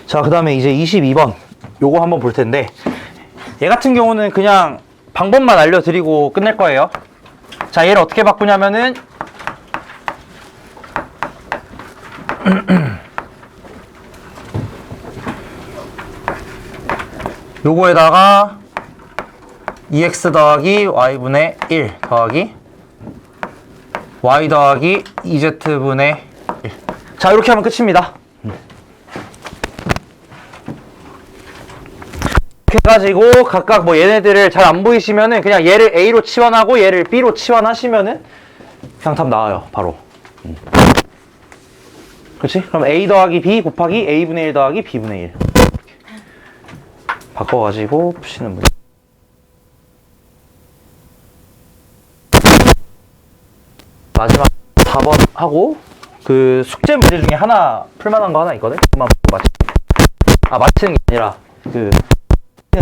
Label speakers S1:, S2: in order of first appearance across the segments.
S1: 자, 그 다음에 이제 22번 요거 한번 볼 텐데, 얘 같은 경우는 그냥 방법만 알려드리고 끝낼 거예요. 자, 얘를 어떻게 바꾸냐면은 요거에다가 2x 더하기 y분의 1 더하기 y 더하기 2z분의 1. 자, 이렇게 하면 끝입니다. 이렇게 해가지고 각각 뭐 얘네들을 잘 안 보이시면은 그냥 얘를 a로 치환하고 얘를 b로 치환하시면은 그냥 답 나와요, 바로. 그렇지? 그럼 a 더하기 b 곱하기 a분의 1 더하기 b분의 1 바꿔가지고 푸시는 문제. 마지막 4번 하고 그 숙제 문제 중에 하나 풀만한 거 하나 있거든? 그만 맞히는 게 아니라 그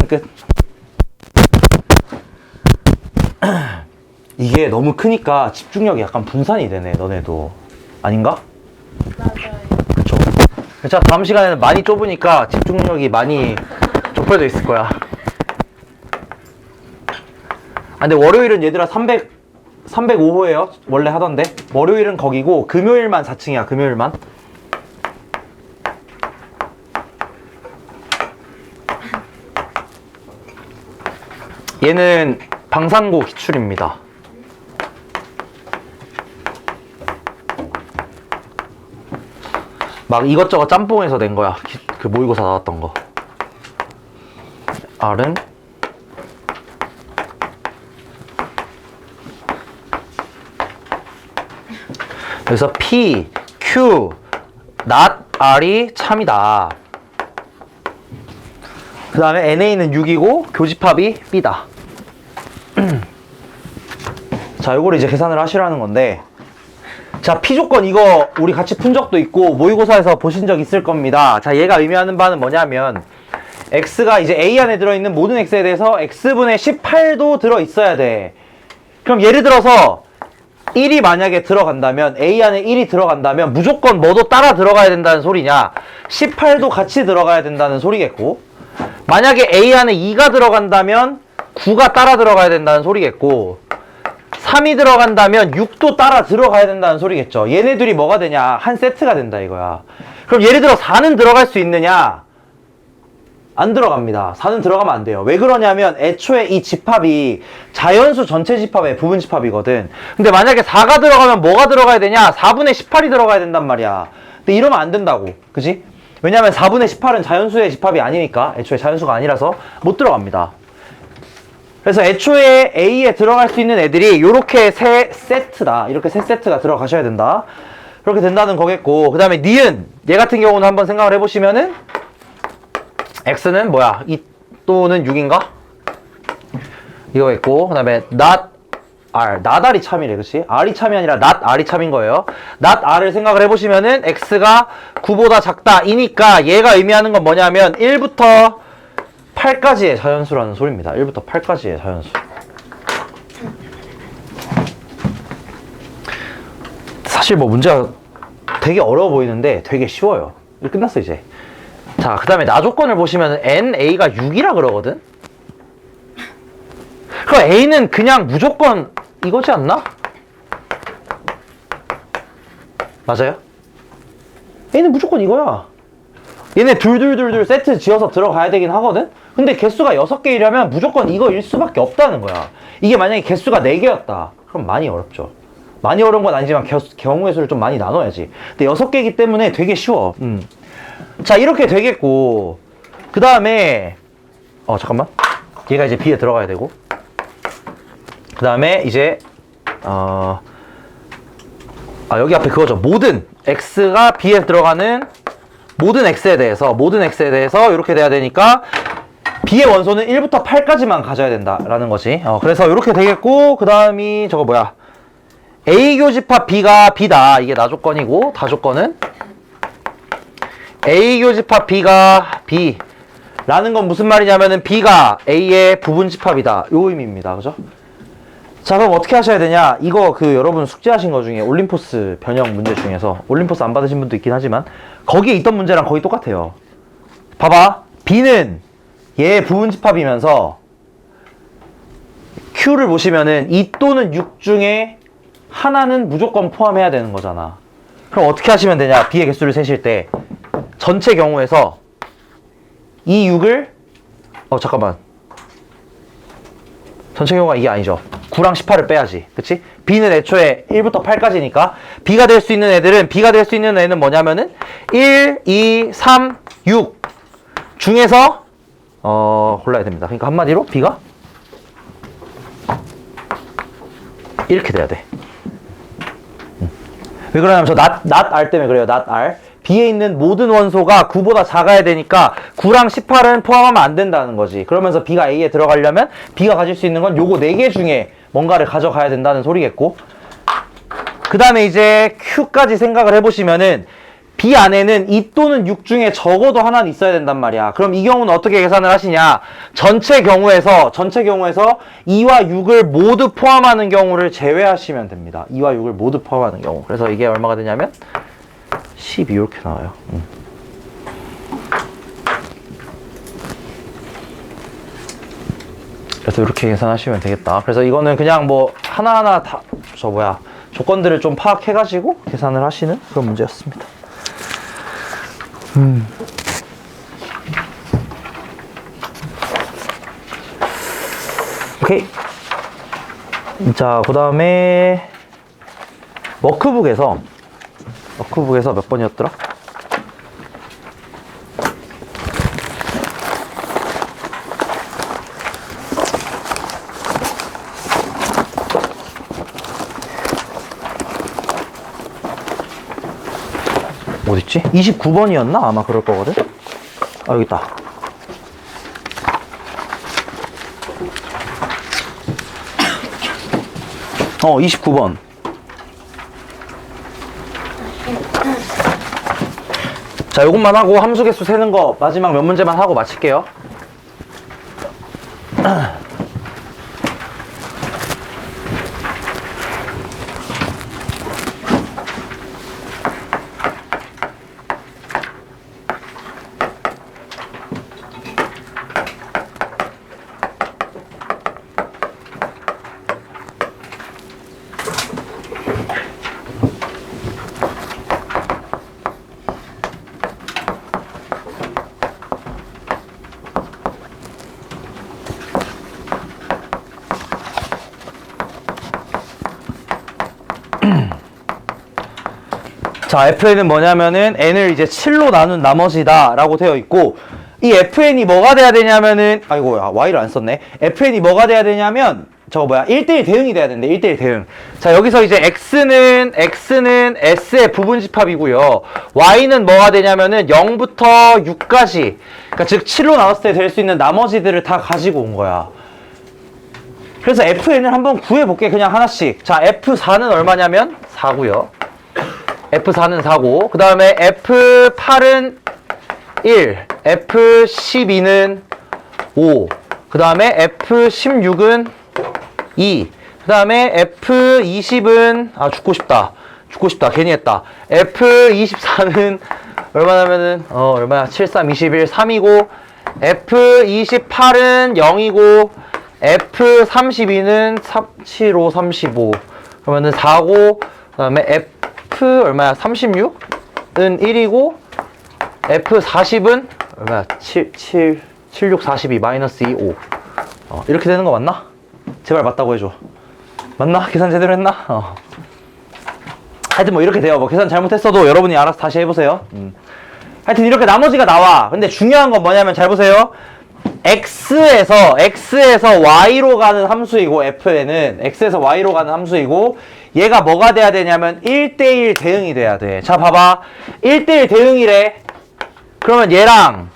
S1: 끝. 이게 너무 크니까 집중력이 약간 분산이 되네, 너네도. 아닌가?
S2: 맞아요.
S1: 그쵸. 자, 다음 시간에는 많이 좁으니까 집중력이 많이 좁혀져 있을 거야. 아, 근데 월요일은 얘들아 305호예요. 원래 하던데. 월요일은 거기고 금요일만 4층이야. 금요일만. 얘는 방산고 기출입니다. 막 이것저것 짬뽕해서 낸 거야. 그 모의고사 나왔던 거. R은 그래서 P, Q, not R이 참이다. 그 다음에 NA는 6이고 교집합이 B다. 자, 요거를 이제 계산을 하시라는 건데, 자, P 조건 이거 우리 같이 푼 적도 있고 모의고사에서 보신 적 있을 겁니다. 자, 얘가 의미하는 바는 뭐냐면 X가 이제 A 안에 들어있는 모든 X에 대해서 X분의 18도 들어있어야 돼. 그럼 예를 들어서 1이 만약에 들어간다면, A 안에 1이 들어간다면 무조건 뭐도 따라 들어가야 된다는 소리냐, 18도 같이 들어가야 된다는 소리겠고, 만약에 A 안에 2가 들어간다면 9가 따라 들어가야 된다는 소리겠고, 3이 들어간다면 6도 따라 들어가야 된다는 소리겠죠. 얘네들이 뭐가 되냐, 한 세트가 된다 이거야. 그럼 예를 들어 4는 들어갈 수 있느냐? 안 들어갑니다. 4는 들어가면 안 돼요. 왜 그러냐면 애초에 이 집합이 자연수 전체 집합의 부분 집합이거든. 근데 만약에 4가 들어가면 뭐가 들어가야 되냐? 4분의 18이 들어가야 된단 말이야. 근데 이러면 안 된다고. 그지? 왜냐면 4분의 18은 자연수의 집합이 아니니까, 애초에 자연수가 아니라서 못 들어갑니다. 그래서 애초에 A에 들어갈 수 있는 애들이 요렇게 세 세트다. 이렇게 세 세트가 들어가셔야 된다. 그렇게 된다는 거겠고, 그 다음에 니은, 얘 같은 경우는 한번 생각을 해보시면은 X는 뭐야? 2 또는 6인가? 이거겠고, 그 다음에 not R, not R이 참이래, 그치? R이 참이 아니라 not R이 참인 거예요. not R을 생각을 해보시면은 X가 9보다 작다 이니까 얘가 의미하는 건 뭐냐면 1부터 8까지의 자연수라는 소리입니다. 1부터 8까지의 자연수. 사실 뭐 문제가 되게 어려워 보이는데 되게 쉬워요. 끝났어 이제. 자, 그 다음에 나 조건을 보시면 NA가 6이라 그러거든? 그럼 A는 그냥 무조건 이거지 않나? 맞아요? A는 무조건 이거야. 얘네 둘 세트 지어서 들어가야 되긴 하거든? 근데 개수가 6개이려면 무조건 이거일 수밖에 없다는 거야. 이게 만약에 개수가 4개였다. 그럼 많이 어렵죠. 많이 어려운 건 아니지만 경우의 수를 좀 많이 나눠야지. 근데 6개이기 때문에 되게 쉬워. 자, 이렇게 되겠고, 그 다음에 잠깐만, 얘가 이제 B에 들어가야 되고, 그 다음에 이제 여기 앞에 그거죠. 모든 X가 B에 들어가는 모든 X에 대해서 이렇게 돼야 되니까 B의 원소는 1부터 8까지만 가져야 된다라는 거지. 그래서 이렇게 되겠고, 그 다음이 저거 뭐야, A 교집합 B가 B다. 이게 나 조건이고, 다 조건은 A 교집합 B가 B 라는 건 무슨 말이냐면은 B가 A의 부분 집합이다. 요 의미입니다. 그죠? 자, 그럼 어떻게 하셔야 되냐? 이거 여러분 숙제하신 거 중에 올림포스 변형 문제 중에서, 올림포스 안 받으신 분도 있긴 하지만 거기에 있던 문제랑 거의 똑같아요. 봐봐. B는 얘의 부분집합이면서 Q를 보시면은 2 또는 6 중에 하나는 무조건 포함해야 되는 거잖아. 그럼 어떻게 하시면 되냐? B의 개수를 세실 때 전체 경우에서 이 6을 잠깐만. 전체 경우가 이게 아니죠. 9랑 18을 빼야지. 그치? B는 애초에 1부터 8까지니까 B가 될 수 있는 애는 뭐냐면은 1, 2, 3, 6 중에서 골라야 됩니다. 그러니까 한마디로 B가 이렇게 돼야 돼. 왜 그러냐면 저 not R 때문에 그래요. not R. B에 있는 모든 원소가 9보다 작아야 되니까 9랑 18은 포함하면 안 된다는 거지. 그러면서 B가 A에 들어가려면 B가 가질 수 있는 건 요거 4개 중에 뭔가를 가져가야 된다는 소리겠고, 그 다음에 이제 Q까지 생각을 해보시면은 B 안에는 2 또는 6 중에 적어도 하나는 있어야 된단 말이야. 그럼 이 경우는 어떻게 계산을 하시냐? 전체 경우에서 2와 6을 모두 포함하는 경우를 제외하시면 됩니다. 2와 6을 모두 포함하는 경우. 그래서 이게 얼마가 되냐면 12 이렇게 나와요. 그래서 이렇게 계산하시면 되겠다. 그래서 이거는 그냥 뭐 하나하나 다 조건들을 좀 파악해가지고 계산을 하시는 그런 문제였습니다. 오케이. 자, 그 다음에 워크북에서 몇 번이었더라? 어딨지? 29번이었나? 아마 그럴 거거든? 아, 여기 있다. 어, 29번. 자, 요것만 하고 함수 개수 세는 거 마지막 몇 문제만 하고 마칠게요. 자, FN은 뭐냐면은 n을 이제 7로 나눈 나머지다 라고 되어 있고, 이 FN이 뭐가 돼야 되냐면은, 아이고, Y를 안 썼네. FN이 뭐가 돼야 되냐면 1대1 대응이 돼야 되는데, 1대1 대응. 자, 여기서 이제 X는 S의 부분집합이고요. Y는 뭐가 되냐면은 0부터 6까지. 그러니까 즉, 7로 나눴을 때 될 수 있는 나머지들을 다 가지고 온 거야. 그래서 FN을 한번 구해볼게, 그냥 하나씩. 자, F4는 얼마냐면 4고요. F4는 4고, 그 다음에 F8은 1, F12는 5, 그 다음에 F16은 2, 그 다음에 F20은, 죽고 싶다. 괜히 했다. F24는 얼마냐면은, 얼마야? 7, 3, 21, 3이고, F28은 0이고, F32는 7, 5, 35. 그러면은 4고, 그 다음에 F 얼마야? 36은 1이고, F40은 얼마야? 7, 6, 42, 마이너스 2, 5. 이렇게 되는 거 맞나? 제발 맞다고 해줘. 맞나? 계산 제대로 했나? 하여튼 뭐 이렇게 돼요. 뭐 계산 잘못했어도 여러분이 알아서 다시 해보세요. 하여튼 이렇게 나머지가 나와. 근데 중요한 건 뭐냐면 잘 보세요. X에서 Y로 가는 함수이고, FN은 X에서 Y로 가는 함수이고, 얘가 뭐가 돼야 되냐면 1대1 대응이 돼야 돼. 자, 봐봐. 1대1 대응이래. 그러면 얘랑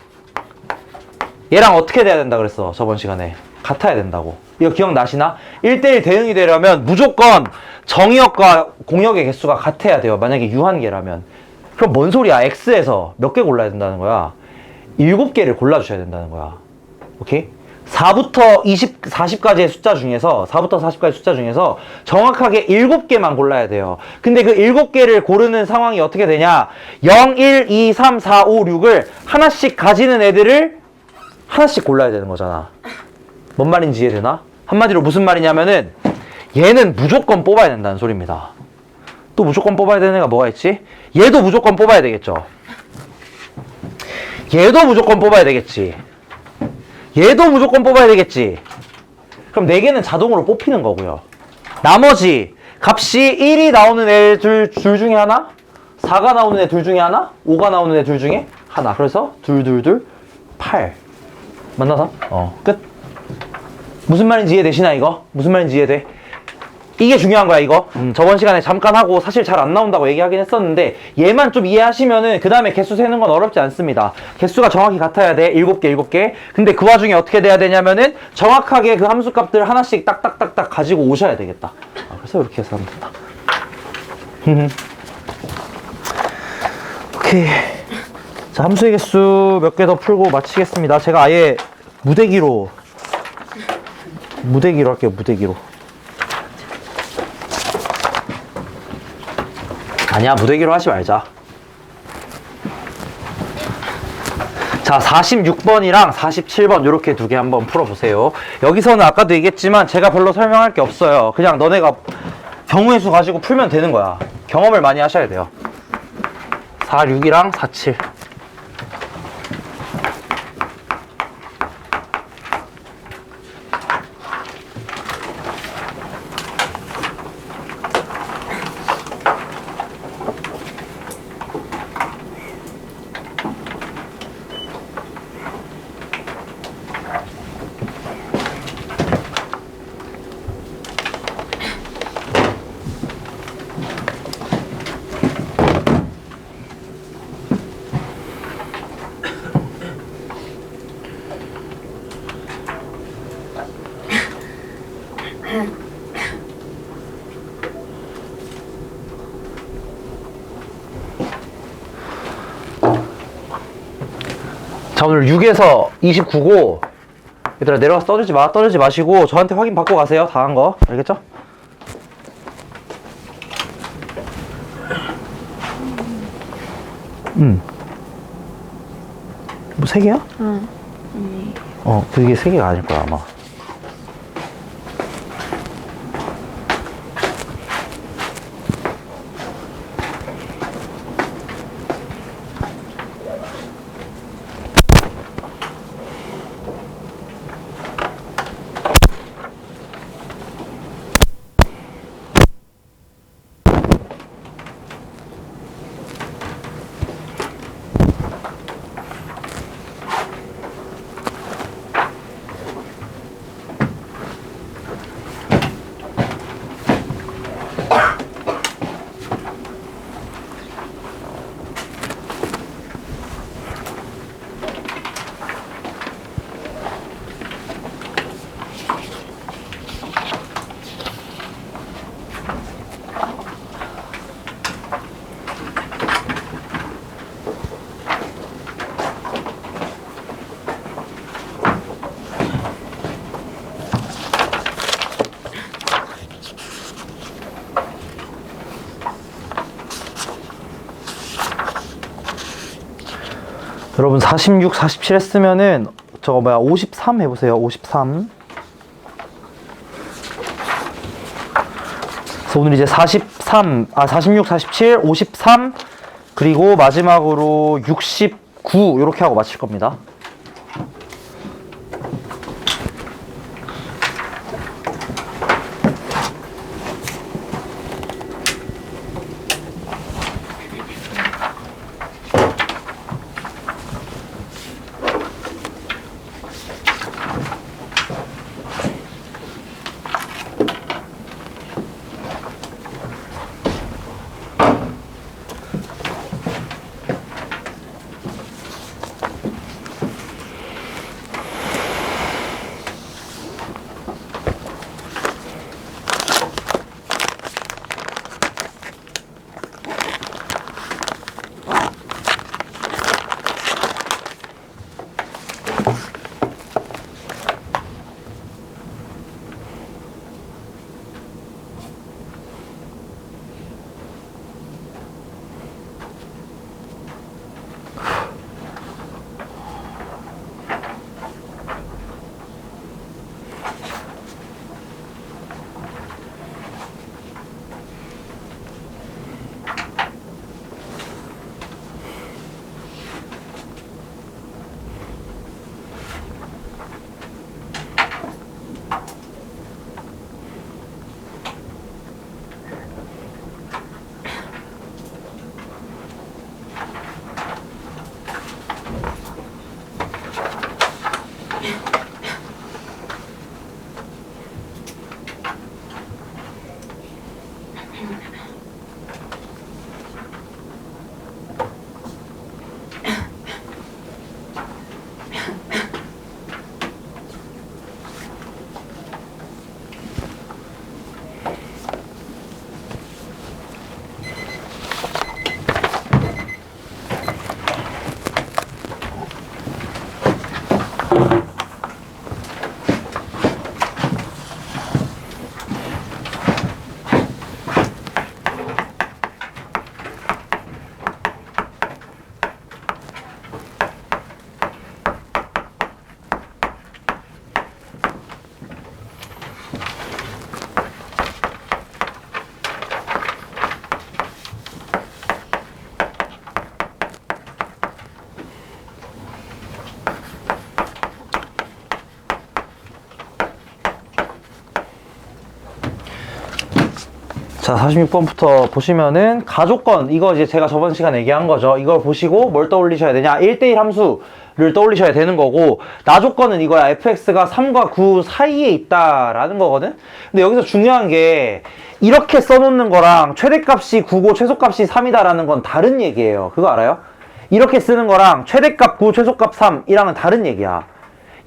S1: 어떻게 돼야 된다 그랬어, 저번 시간에. 같아야 된다고. 이거 기억나시나? 1대1 대응이 되려면 무조건 정의역과 공역의 개수가 같아야 돼요. 만약에 유한계라면. 그럼 뭔 소리야? X에서 몇 개 골라야 된다는 거야? 7개를 골라주셔야 된다는 거야. 오케이? 4부터 40까지의 숫자 중에서 정확하게 7개만 골라야 돼요. 근데 그 7개를 고르는 상황이 어떻게 되냐? 0, 1, 2, 3, 4, 5, 6을 하나씩 가지는 애들을 하나씩 골라야 되는 거잖아. 뭔 말인지 이해되나? 한마디로 무슨 말이냐면은 얘는 무조건 뽑아야 된다는 소리입니다. 또 무조건 뽑아야 되는 애가 뭐가 있지? 얘도 무조건 뽑아야 되겠죠. 얘도 무조건 뽑아야 되겠지. 얘도 무조건 뽑아야 되겠지. 그럼 4개는 자동으로 뽑히는 거고요. 나머지 값이 1이 나오는 애 둘 중에 하나, 4가 나오는 애 둘 중에 하나, 5가 나오는 애 둘 중에 하나. 그래서 2, 2, 2, 8. 맞나서? 끝. 무슨 말인지 이해되시나 이거? 무슨 말인지 이해돼? 이게 중요한 거야 이거. 저번 시간에 잠깐 하고 사실 잘 안 나온다고 얘기하긴 했었는데 얘만 좀 이해하시면은 그 다음에 개수 세는 건 어렵지 않습니다. 개수가 정확히 같아야 돼. 7개. 근데 그 와중에 어떻게 돼야 되냐면은 정확하게 그 함수 값들 하나씩 딱딱딱딱 가지고 오셔야 되겠다. 그래서 이렇게 해서 하면 된다. 오케이. 자, 함수의 개수 몇 개 더 풀고 마치겠습니다. 제가 아예 무대기로 할게요. 무대기로. 아니야, 무대기로 하지 말자. 자, 46번이랑 47번 이렇게 2개 한번 풀어보세요. 여기서는 아까도 얘기했지만 제가 별로 설명할 게 없어요. 그냥 너네가 경우의 수 가지고 풀면 되는 거야. 경험을 많이 하셔야 돼요. 46이랑 47. 자, 오늘 6에서 29고 얘들아 내려가서 떠들지 마시고 저한테 확인 받고 가세요. 다 한 거 알겠죠? 뭐 3개야?
S2: 응.
S1: 그게 3개가 아닐 거야 아마. 여러분 46, 47 했으면은 저거 53 해보세요. 53. 그래서 오늘 이제 46, 47, 53 그리고 마지막으로 69 이렇게 하고 마칠 겁니다. 자, 46번부터 보시면은 가족권, 이거 이제 제가 저번 시간에 얘기한 거죠. 이걸 보시고 뭘 떠올리셔야 되냐? 1대1 함수를 떠올리셔야 되는 거고, 나조건은 이거야. fx가 3과 9 사이에 있다라는 거거든? 근데 여기서 중요한 게, 이렇게 써놓는 거랑 최대값이 9고 최소값이 3이다라는 건 다른 얘기예요. 그거 알아요? 이렇게 쓰는 거랑 최대값 9, 최소값 3이랑은 다른 얘기야.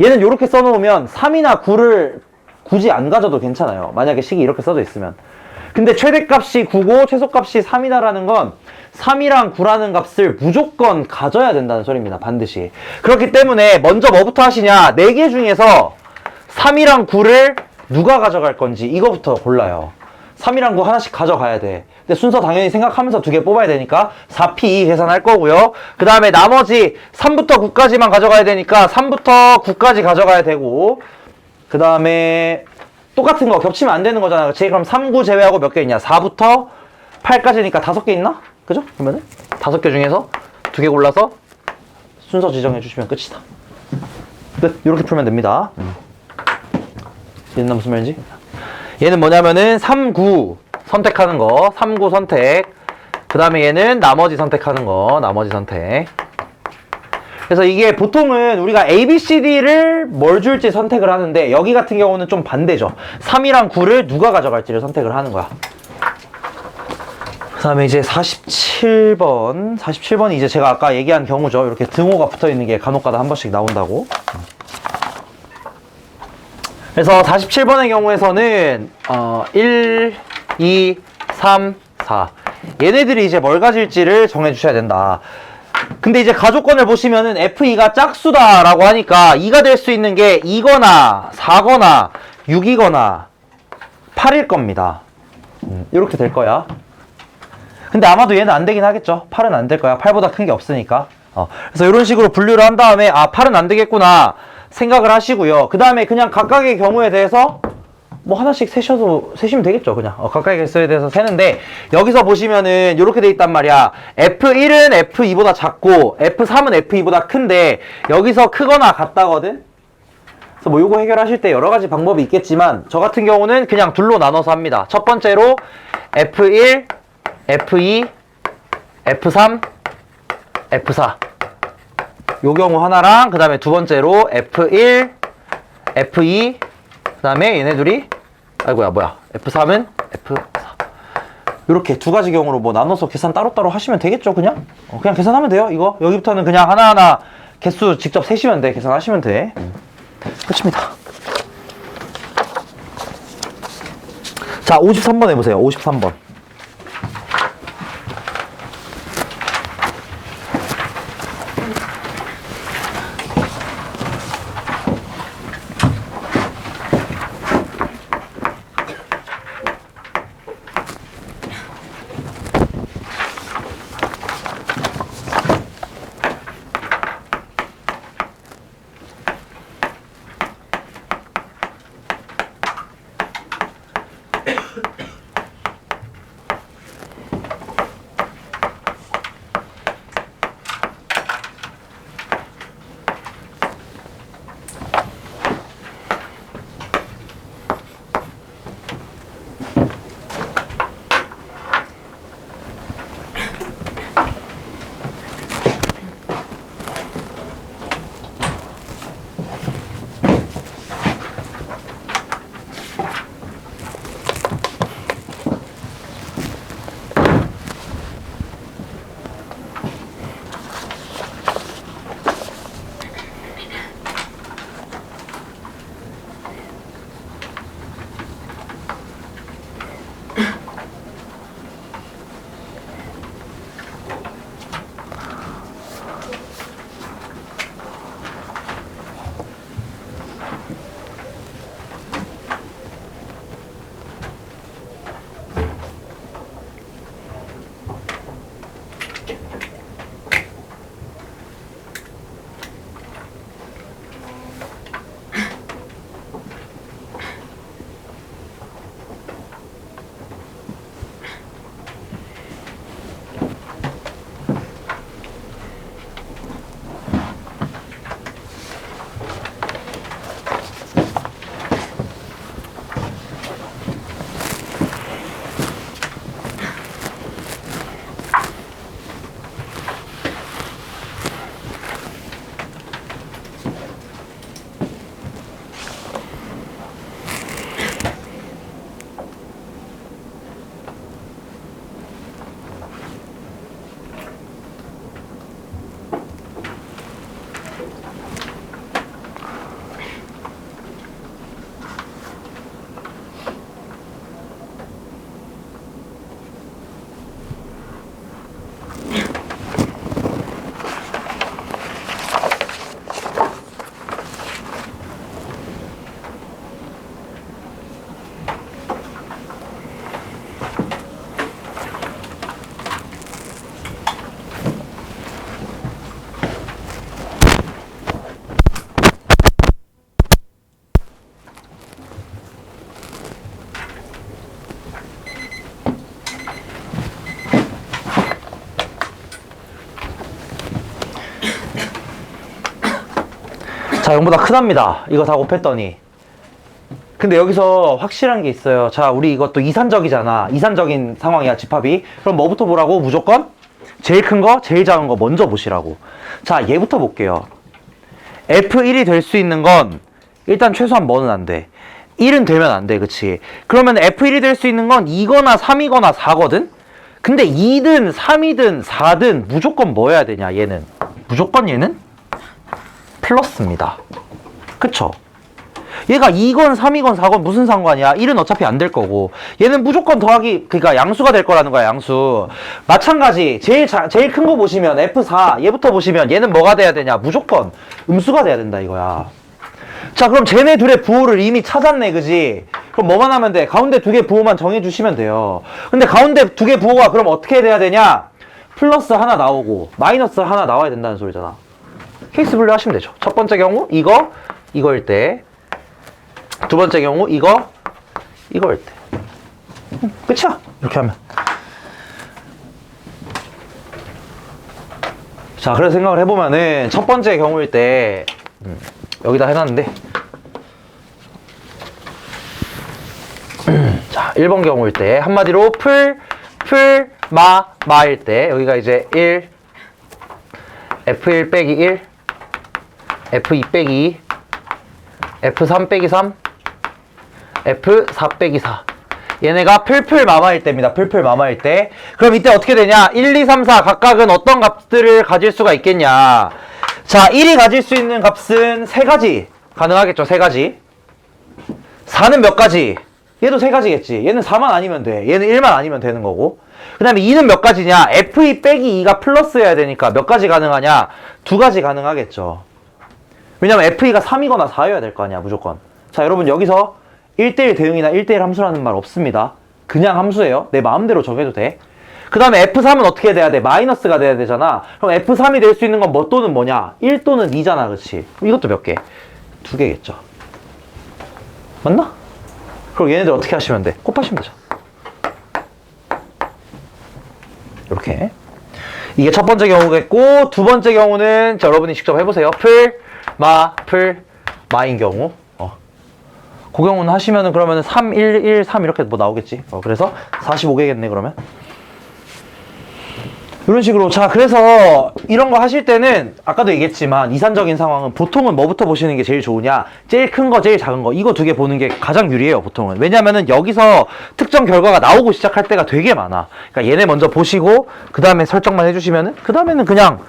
S1: 얘는 이렇게 써놓으면 3이나 9를 굳이 안 가져도 괜찮아요. 만약에 식이 이렇게 써져 있으면. 근데 최대값이 9고 최소값이 3이다라는 건 3이랑 9라는 값을 무조건 가져야 된다는 소리입니다. 반드시. 그렇기 때문에 먼저 뭐부터 하시냐? 4개 중에서 3이랑 9를 누가 가져갈 건지 이거부터 골라요. 3이랑 9 하나씩 가져가야 돼. 근데 순서 당연히 생각하면서 2개 뽑아야 되니까 4P 계산할 거고요. 그 다음에 나머지 3부터 9까지만 가져가야 되니까 3부터 9까지 가져가야 되고, 그 다음에 똑같은 거 겹치면 안 되는 거잖아. 그치? 그럼 3, 9 제외하고 몇 개 있냐? 4부터 8까지니까 5개 있나? 그죠? 그러면은 5개 중에서 2개 골라서 순서 지정해 주시면 끝이다. 끝. 이렇게 풀면 됩니다. 얘는 무슨 말인지? 얘는 뭐냐면은 3, 9 선택하는 거. 3, 9 선택. 그 다음에 얘는 나머지 선택하는 거. 나머지 선택. 그래서 이게 보통은 우리가 A, B, C, D를 뭘 줄지 선택을 하는데, 여기 같은 경우는 좀 반대죠. 3이랑 9를 누가 가져갈지를 선택을 하는 거야. 그 다음에 이제 47번. 47번이 이제 제가 아까 얘기한 경우죠. 이렇게 등호가 붙어 있는 게 간혹가다 한 번씩 나온다고. 그래서 47번의 경우에서는 1, 2, 3, 4 얘네들이 이제 뭘 가질지를 정해 주셔야 된다. 근데 이제 가족권을 보시면은 F2가 짝수다라고 하니까 2가 될 수 있는 게 2거나 4거나 6이거나 8일 겁니다. 이렇게 될 거야. 근데 아마도 얘는 안 되긴 하겠죠. 8은 안 될 거야. 8보다 큰 게 없으니까. 그래서 이런 식으로 분류를 한 다음에, 아, 8은 안 되겠구나 생각을 하시고요. 그 다음에 그냥 각각의 경우에 대해서 뭐 하나씩 세시면 되겠죠. 그냥 각각의 개수에 대해서 세는데, 여기서 보시면은 이렇게 돼 있단 말이야. F1은 F2보다 작고 F3은 F2보다 큰데 여기서 크거나 같다거든. 그래서 뭐 요거 해결하실 때 여러 가지 방법이 있겠지만, 저 같은 경우는 그냥 둘로 나눠서 합니다. 첫 번째로 F1, F2, F3, F4 요 경우 하나랑, 그 다음에 두 번째로 F1, F2, 그 다음에 얘네들이, 아이고야, 뭐야, F3은 F4. 이렇게 두 가지 경우로 뭐 나눠서 계산 따로따로 하시면 되겠죠, 그냥? 그냥 계산하면 돼요, 이거. 여기부터는 그냥 하나하나 개수 직접 세시면 돼. 계산하시면 돼. 끝입니다. 자, 53번 해보세요, 53번. 자, 0보다 크답니다. 이거 다 곱했더니. 근데 여기서 확실한 게 있어요. 자, 우리 이것도 이산적이잖아. 이산적인 상황이야, 집합이. 그럼 뭐부터 보라고? 무조건 제일 큰 거, 제일 작은 거 먼저 보시라고. 자, 얘부터 볼게요. F1이 될 수 있는 건 일단 최소한 뭐는 안 돼. 1은 되면 안 돼, 그치? 그러면 F1이 될 수 있는 건 2거나 3이거나 4거든? 근데 2든 3이든 4든 무조건 뭐 해야 되냐, 얘는? 무조건 얘는 플러스입니다. 그쵸? 얘가 2건 3이건 4건 무슨 상관이야? 1은 어차피 안 될 거고 얘는 무조건 더하기, 그러니까 양수가 될 거라는 거야, 양수. 마찬가지 제일 큰 거 보시면 F4 얘부터 보시면 얘는 뭐가 돼야 되냐? 무조건 음수가 돼야 된다 이거야. 자, 그럼 쟤네 둘의 부호를 이미 찾았네, 그지? 그럼 뭐만 하면 돼? 가운데 두 개 부호만 정해주시면 돼요. 근데 가운데 두 개 부호가 그럼 어떻게 돼야 되냐? 플러스 하나 나오고 마이너스 하나 나와야 된다는 소리잖아. 케이스 분류 하시면 되죠. 첫 번째 경우 이거일 때, 두 번째 경우 이거일 때. 끝이야. 이렇게 하면. 자, 그래서 생각을 해보면은 첫 번째 경우일 때 여기다 해놨는데 자, 1번 경우일 때 한마디로 마일 때 여기가 이제 1 F1 빼기 1 F2 빼기 2 F3 빼기 3 F4 빼기 4 얘네가 풀풀마마일 때입니다. 풀풀마마일 때. 그럼 이때 어떻게 되냐? 1, 2, 3, 4 각각은 어떤 값들을 가질 수가 있겠냐? 자, 1이 가질 수 있는 값은 3가지 가능하겠죠. 3가지. 4는 몇 가지? 얘도 3가지겠지. 얘는 4만 아니면 돼. 얘는 1만 아니면 되는 거고. 그 다음에 2는 몇 가지냐? F2 빼기 2가 플러스여야 되니까 몇 가지 가능하냐? 2가지 가능하겠죠. 왜냐면 F2가 3이거나 4여야 될 거 아니야, 무조건. 자, 여러분 여기서 1대1 대응이나 1대1 함수라는 말 없습니다. 그냥 함수예요. 내 마음대로 정해도 돼. 그 다음에 F3은 어떻게 돼야 돼? 마이너스가 돼야 되잖아. 그럼 F3이 될 수 있는 건 뭐 또는 뭐냐? 1 또는 2잖아, 그치? 이것도 몇 개? 2개겠죠. 맞나? 그럼 얘네들 어떻게 하시면 돼? 곱하시면 되죠. 이렇게. 이게 첫 번째 경우겠고, 두 번째 경우는 자, 여러분이 직접 해보세요. 마인 경우. 그 경우는 하시면은 그러면은 3, 1, 1, 3 이렇게 뭐 나오겠지. 그래서 45개겠네, 그러면. 이런 식으로. 자, 그래서 이런 거 하실 때는 아까도 얘기했지만 이산적인 상황은 보통은 뭐부터 보시는 게 제일 좋으냐? 제일 큰 거, 제일 작은 거. 이거 두 개 보는 게 가장 유리해요, 보통은. 왜냐면은 여기서 특정 결과가 나오고 시작할 때가 되게 많아. 그러니까 얘네 먼저 보시고 그 다음에 설정만 해주시면은 그 다음에는 그냥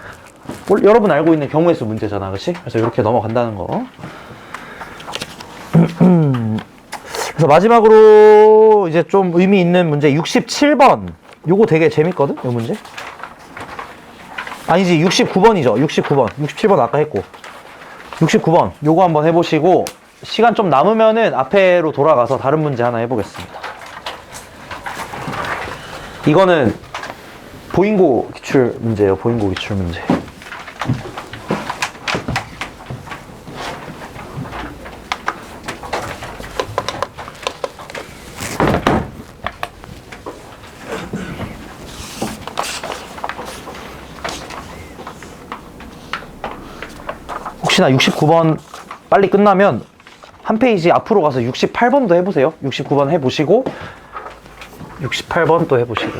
S1: 여러분 알고 있는 경우의 수 문제잖아, 그렇지? 그래서 이렇게 넘어간다는 거. 그래서 마지막으로 이제 좀 의미 있는 문제 67번. 요거 되게 재밌거든? 요 문제. 아니지, 69번이죠. 69번. 67번 아까 했고. 69번. 요거 한번 해보시고 시간 좀 남으면은 앞에로 돌아가서 다른 문제 하나 해보겠습니다. 이거는 보인고 기출 문제예요. 보인고 기출 문제. 혹시나 69번 빨리 끝나면 한 페이지 앞으로 가서 68번도 해보세요. 69번 해보시고 68번 또 해보시고.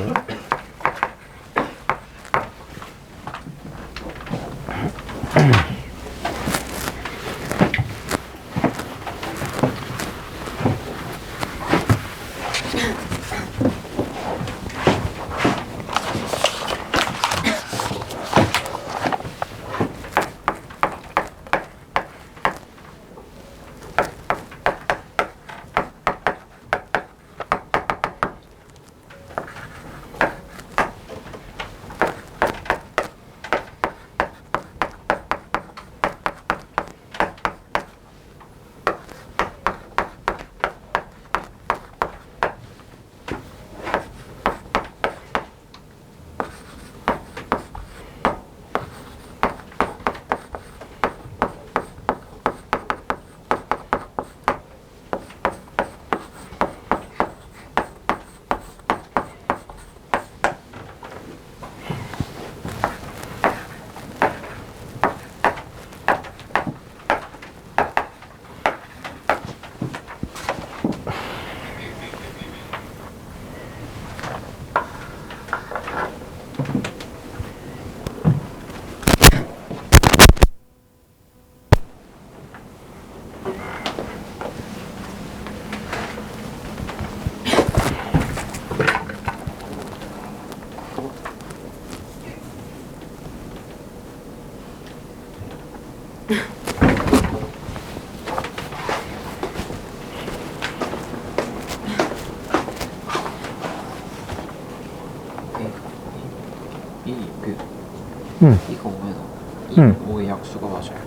S2: 이거 5에서 5의 약수가 맞아요.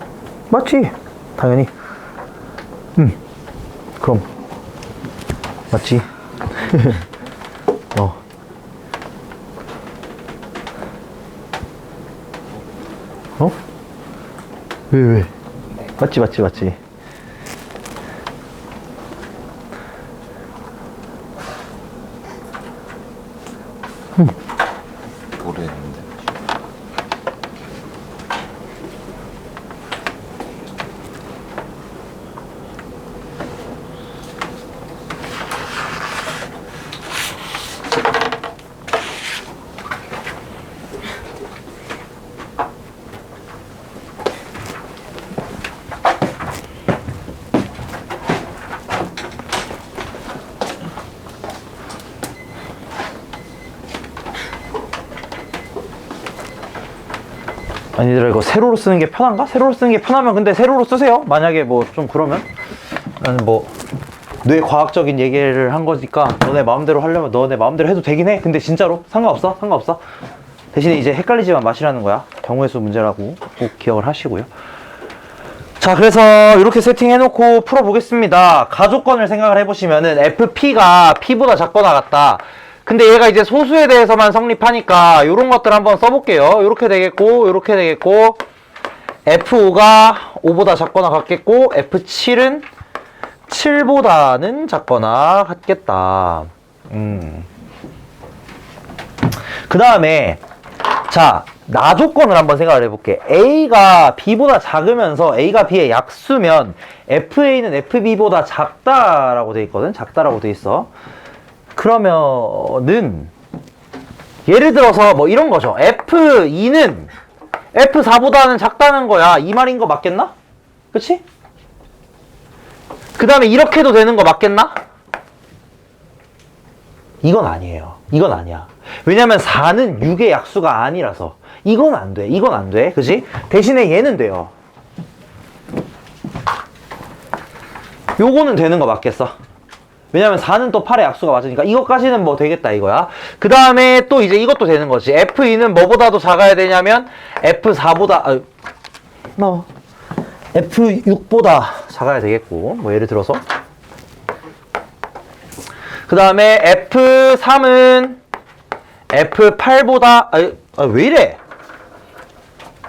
S1: 맞지? 당연히. 그럼. 맞지? 왜?
S2: 네.
S1: 맞지.
S2: 모르겠는데.
S1: 아니들아, 이거 세로로 쓰는 게 편한가? 세로로 쓰는 게 편하면 근데 세로로 쓰세요. 만약에 뭐 좀 그러면 나는 뭐 뇌 과학적인 얘기를 한 거니까 너네 마음대로 하려면 너네 마음대로 해도 되긴 해. 근데 진짜로 상관없어. 대신에 이제 헷갈리지만 마시라는 거야. 경우의 수 문제라고 꼭 기억을 하시고요. 자, 그래서 이렇게 세팅해놓고 풀어보겠습니다. 가족권을 생각을 해보시면은 FP가 P보다 작거나 같다. 근데 얘가 이제 소수에 대해서만 성립하니까 요런 것들 한번 써볼게요. 요렇게 되겠고 F5가 5보다 작거나 같겠고 F7은 7보다는 작거나 같겠다. 그 다음에 자, 나 조건을 한번 생각을 해볼게. A가 B보다 작으면서 A가 B의 약수면 FA는 FB보다 작다라고 돼 있거든. 작다라고 돼 있어. 그러면은 예를 들어서 뭐 이런 거죠. F2는 F4보다는 작다는 거야. 이 말인 거 맞겠나? 그치? 그 다음에 이렇게도 되는 거 맞겠나? 이건 아니에요. 이건 아니야. 왜냐면 4는 6의 약수가 아니라서 이건 안 돼. 이건 안 돼. 그치? 대신에 얘는 돼요. 요거는 되는 거 맞겠어. 왜냐면 4는 또 8의 약수가 맞으니까 이것까지는 뭐 되겠다 이거야. 그 다음에 또 이제 이것도 되는 거지. F2는 뭐보다도 작아야 되냐면 F4보다 F6보다 작아야 되겠고, 뭐 예를 들어서 그 다음에 F3은 F8보다 왜 이래?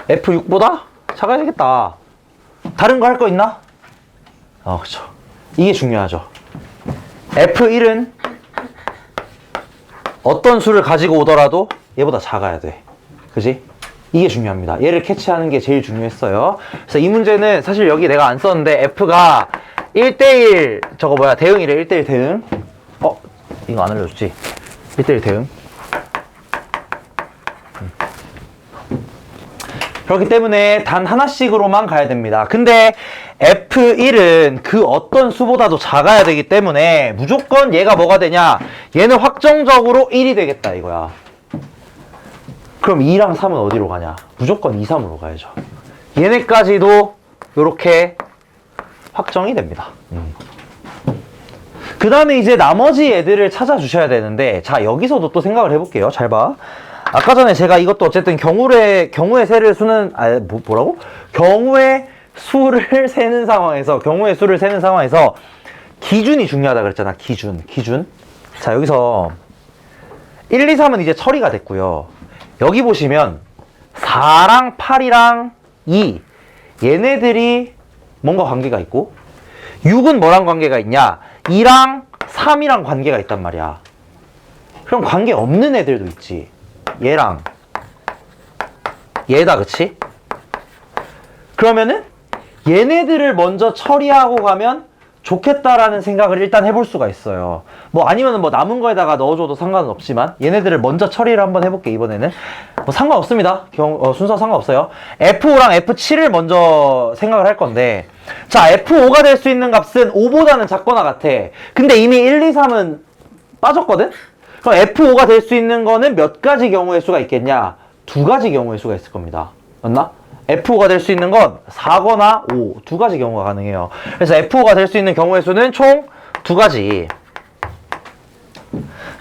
S1: F6보다 작아야 되겠다. 다른 거 할 거 있나? 그쵸. 이게 중요하죠. F1은 어떤 수를 가지고 오더라도 얘보다 작아야 돼. 그지? 이게 중요합니다. 얘를 캐치하는 게 제일 중요했어요. 그래서 이 문제는 사실 여기 내가 안 썼는데 F가 1대1 저거 뭐야 대응이래. 1대1 대응. 이거 안 알려줬지? 1대1 대응. 그렇기 때문에 단 하나씩으로만 가야 됩니다. 근데 F1은 그 어떤 수보다도 작아야 되기 때문에 무조건 얘가 뭐가 되냐? 얘는 확정적으로 1이 되겠다 이거야. 그럼 2랑 3은 어디로 가냐? 무조건 2, 3으로 가야죠. 얘네까지도 이렇게 확정이 됩니다. 그 다음에 이제 나머지 애들을 찾아주셔야 되는데, 자, 여기서도 또 생각을 해볼게요. 잘 봐. 아까 전에 제가 이것도 어쨌든 경우의 수를 세는 상황에서 기준이 중요하다 그랬잖아. 기준. 자, 여기서 1, 2, 3은 이제 처리가 됐고요. 여기 보시면 4랑 8이랑 2 얘네들이 뭔가 관계가 있고, 6은 뭐랑 관계가 있냐? 2랑 3이랑 관계가 있단 말이야. 그럼 관계 없는 애들도 있지. 얘랑 얘다, 그치? 그러면은 얘네들을 먼저 처리하고 가면 좋겠다라는 생각을 일단 해볼 수가 있어요. 뭐 아니면 뭐 남은 거에다가 넣어줘도 상관은 없지만 얘네들을 먼저 처리를 한번 해볼게. 이번에는 뭐 상관없습니다. 순서 상관없어요. F5랑 F7을 먼저 생각을 할 건데, 자, F5가 될 수 있는 값은 5보다는 작거나 같아. 근데 이미 1, 2, 3은 빠졌거든? 그럼 F5가 될 수 있는 거는 몇 가지 경우의 수가 있겠냐? 2가지 경우의 수가 있을 겁니다. 맞나? F5가 될 수 있는 건 4거나 5, 2가지 경우가 가능해요. 그래서 F5가 될 수 있는 경우의 수는 총 2가지.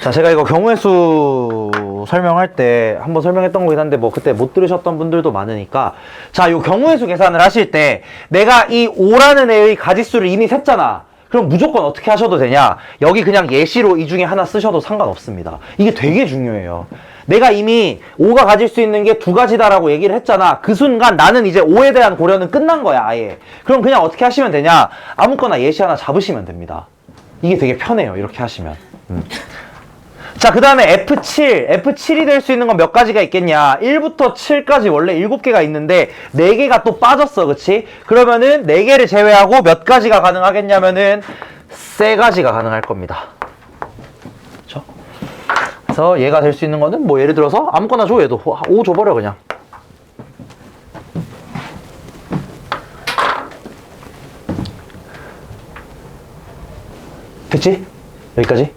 S1: 자, 제가 이거 경우의 수 설명할 때 한번 설명했던 거긴 한데 뭐 그때 못 들으셨던 분들도 많으니까 자, 요 경우의 수 계산을 하실 때 내가 이 5라는 애의 가지수를 이미 셌잖아. 그럼 무조건 어떻게 하셔도 되냐? 여기 그냥 예시로 이 중에 하나 쓰셔도 상관없습니다. 이게 되게 중요해요. 내가 이미 5가 가질 수 있는 게 두 가지다라고 얘기를 했잖아. 그 순간 나는 이제 5에 대한 고려는 끝난 거야, 아예. 그럼 그냥 어떻게 하시면 되냐? 아무거나 예시 하나 잡으시면 됩니다. 이게 되게 편해요, 이렇게 하시면. 자, 그 다음에 F7이 될 수 있는 건 몇 가지가 있겠냐? 1부터 7까지 원래 7개가 있는데 4개가 또 빠졌어, 그치? 그러면은 4개를 제외하고 몇 가지가 가능하겠냐면은 3가지가 가능할 겁니다. 그쵸? 그래서 얘가 될 수 있는 거는 뭐 예를 들어서 아무거나 줘, 얘도 5 줘버려 그냥. 됐지? 여기까지?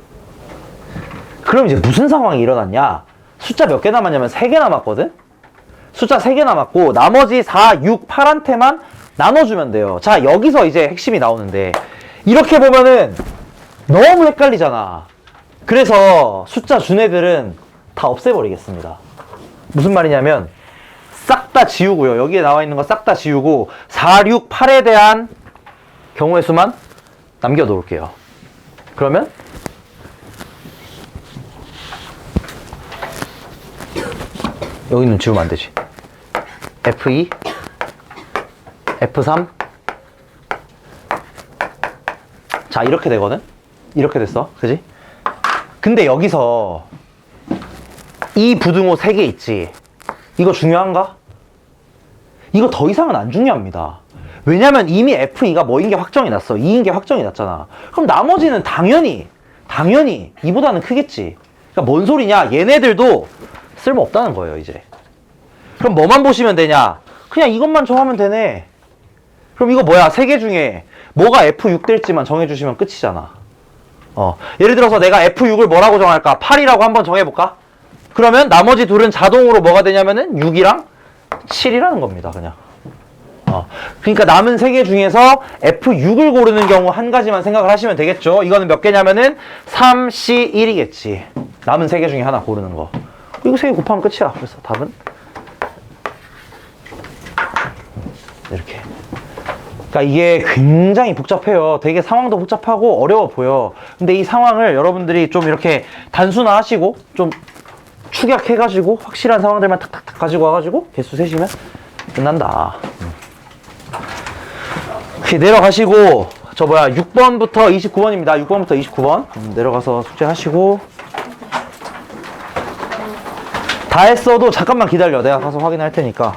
S1: 그럼 이제 무슨 상황이 일어났냐? 숫자 몇 개 남았냐면 3개 남았거든? 숫자 3개 남았고 나머지 4, 6, 8한테만 나눠주면 돼요. 자, 여기서 이제 핵심이 나오는데 이렇게 보면은 너무 헷갈리잖아. 그래서 숫자 준 애들은 다 없애버리겠습니다. 무슨 말이냐면 싹 다 지우고요. 여기에 나와 있는 거 싹 다 지우고 4, 6, 8에 대한 경우의 수만 남겨놓을게요. 그러면 여기는 지우면 안 되지. F2, F3. 자, 이렇게 되거든? 이렇게 됐어. 그지? 근데 여기서 이 부등호 3개 있지? 이거 중요한가? 이거 더 이상은 안 중요합니다. 왜냐면 이미 F2가 뭐인 게 확정이 났어. 2인 게 확정이 났잖아. 그럼 나머지는 당연히 이보다는 크겠지. 그러니까 뭔 소리냐? 얘네들도 쓸모없다는 거예요, 이제. 그럼 뭐만 보시면 되냐? 그냥 이것만 정하면 되네. 그럼 이거 뭐야? 3개 중에 뭐가 F6 될지만 정해주시면 끝이잖아. 예를 들어서 내가 F6을 뭐라고 정할까? 8이라고 한번 정해볼까? 그러면 나머지 둘은 자동으로 뭐가 되냐면은 6이랑 7이라는 겁니다, 그냥. 그러니까 남은 3개 중에서 F6을 고르는 경우 한 가지만 생각을 하시면 되겠죠. 이거는 몇 개냐면은 3, C, 1이겠지. 남은 3개 중에 하나 고르는 거. 이거 3개 곱하면 끝이야. 그래서 답은 이렇게. 그러니까 이게 굉장히 복잡해요. 되게 상황도 복잡하고 어려워 보여. 근데 이 상황을 여러분들이 좀 이렇게 단순화하시고 좀 축약해가지고 확실한 상황들만 탁탁탁 가지고 와가지고 개수 세시면 끝난다. 이렇게 내려가시고 6번부터 29번입니다. 6번부터 29번 내려가서 숙제하시고 다 했어도 잠깐만 기다려. 내가 가서 확인할 테니까.